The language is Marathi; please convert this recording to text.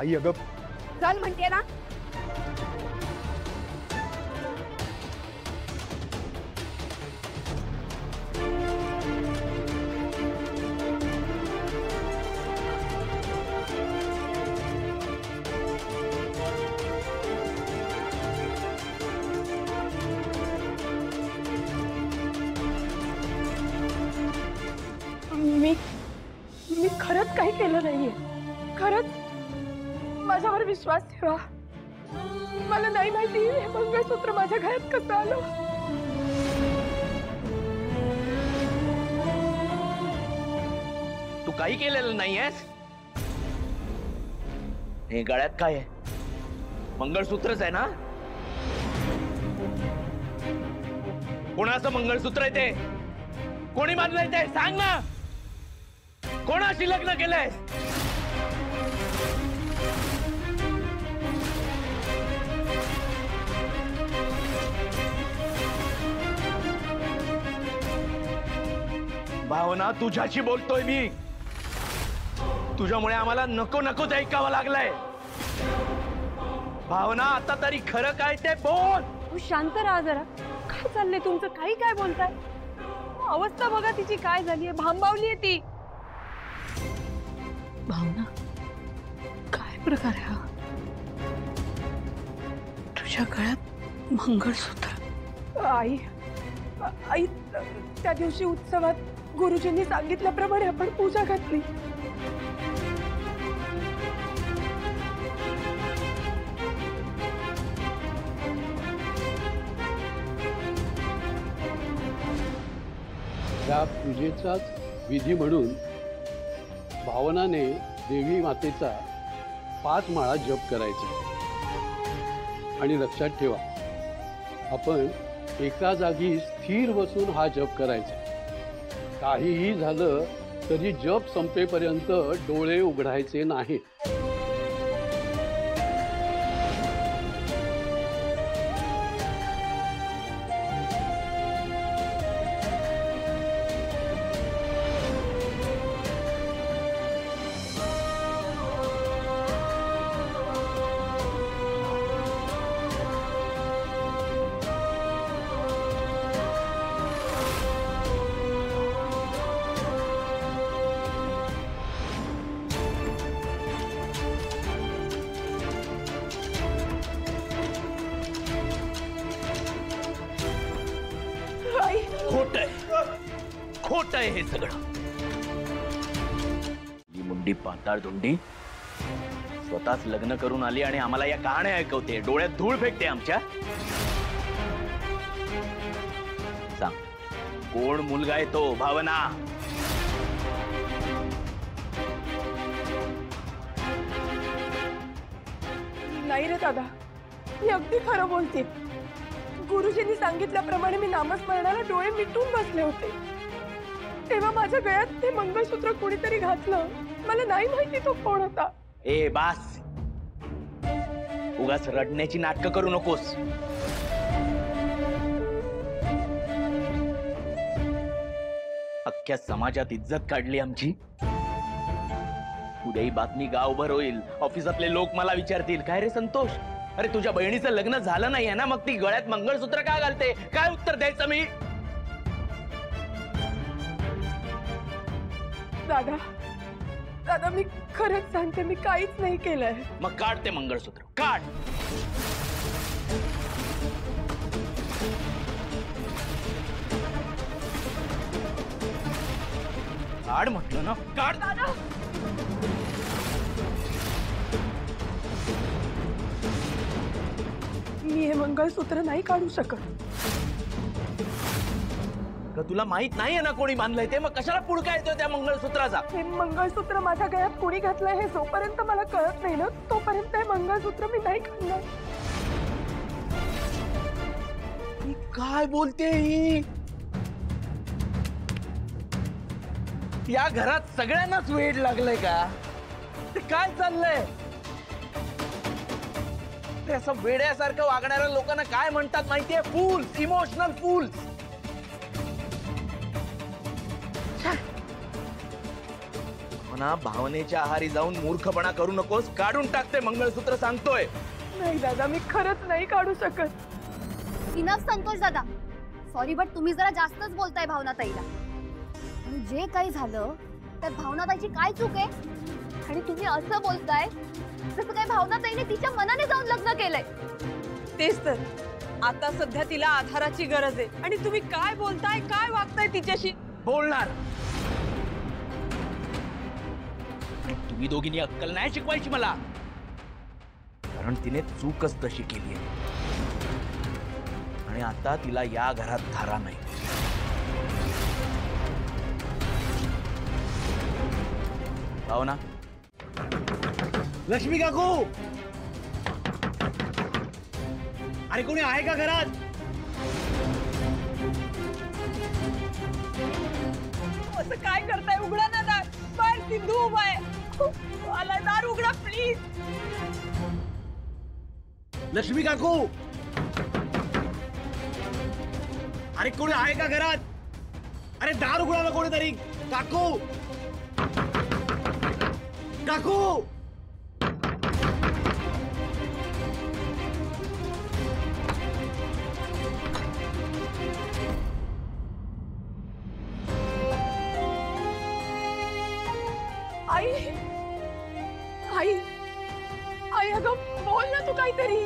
आई अगं चल म्हणते ना. मी खरंच काही केलं नाहीये. खरंच माझ्यावर विश्वास ठेवा. मला नाही माहिती हे मंगळसूत्र माझ्या घरात कसं आलं. तू काही केलेलं नाहीयेस. हे गळ्यात काय आहे? मंगळसूत्रच आहे ना? कोणाचं मंगळसूत्र आहे ते? कोणी बांधलंय ते सांग ना. कोणाशी लग्न केलंय? भावना तुझ्याशी बोलतोय मी. तुझ्यामुळे आम्हाला नको नकोच ऐकावं लागलंय. भावना आता तरी खरं काय ते बोल. तू शांत राहा जरा. काय चाललंय तुमचं? काही काय बोलताय? अवस्था बघा तिची काय झालीये. भांबावलीये ती. भावना काय प्रकार आहे हा? तुझ्या गळ्यात मंगळसूत्र. आई आई त्या दिवशी उत्सवात गुरुजींनी सांगितल्याप्रमाणे आपण पूजा घातली. त्या पूजेचाच विधी म्हणून भावनाने देवी मातेचा 5 माळा जप करायचा. आणि लक्षात ठेवा, आपण एका जागी स्थिर बसून हा जप करायचा. काहीही झालं तरी जप संपेपर्यंत डोळे उघडायचे नाहीत. खोट आहे हे सगळं. ही मुंडी पाताळ धुंडी स्वतःच लग्न करून आली आणि आम्हाला या कहाण्या ऐकवते. डोळ्यात धूळ फेकते आमच्या. सांग कोण मुलगा आहे तो? भावना. नाही रे दादा, मी अगदी खरं बोलते. गुरुजींनी सांगितल्याप्रमाणे मी नामस्मरणाला डोळे मिटून बसले होते. तेव्हा माझ्या गळ्यात ते मंगळसूत्र कोणीतरी घातलं. मला नाही माहिती तो कोण होता. ए बास, उगाच रडण्याची नाटकं करू नकोस. अख्ख्या समाजात इज्जत काढली आमची. उद्या ही बातमी गावभर होईल. ऑफिसातले लोक मला विचारतील, काय रे संतोष, अरे तुझ्या बहिणीचं लग्न झालं नाहीये ना, मग ती गळ्यात मंगळसूत्र का घालते? काय उत्तर द्यायचं मी? दादा दादा, मी खरंच सांगते, मी काहीच नाही केलंय. मग काढ ते मंगळसूत्र, काढ. काढ म्हटलं ना, काढ. दादा मी हे मंगळसूत्र नाही काढू शकत. तुला माहित नाहीये ना कोणी बांधलंय ते, मग कशाला पुडका येतोय त्या मंगळसूत्राचा? हे मंगळसूत्र माझ्या गळ्यात कोणी घातलंय हे जोपर्यंत मला कळत नाही ना, तोपर्यंत हे मंगळसूत्र मी नाही काढणार. काय बोलते ही? या घरात सगळ्यांनाच वेड लागलंय का? ते काय चाललंय? ते असं वेड्यासारखं वागणाऱ्या लोकांना काय म्हणतात माहितीये? फूल्स, इमोशनल फूल्स. भावना, भावनेच्या आहारी जाऊन मूर्खपणा करू नकोस. काढून टाकते मंगळसूत्र, सांगतोय. नाही दादा, मी खरंच नाही काढू शकत. इनफ संतोष दादा. सॉरी बट तुम्ही जरा जास्तच बोलताय भावनाताईला. आणि जे काही झालं त्यात भावनाताईची काय चूक आहे? आणि तुम्ही असं बोलताय जसं काय भावनाताईने तिच्या मनाने जाऊन लग्न केलंय. तेच तर, आता सध्या तिला आधाराची गरज आहे आणि तुम्ही काय बोलताय, काय वागताय तिच्याशी? बोलणार. तुम्ही दोघींनी अक्कल नाही शिकवायची मला, कारण तिने चूकच तशी केली आहे. आणि आता तिला या घरात धारा नाही. भावना, लक्ष्मी काकू, अरे कोणी आहे का घरात? असं काय करताय? उघडा ना दार. बाहेर सिंधू उभा आहे. आला, दार उघडा प्लीज. लक्ष्मी काकू, अरे कोणी आहे का घरात? अरे दार उघडा ना कोणीतरी. काकू, काकू. आई, आई, आई, अगं बोल ना तू काहीतरी.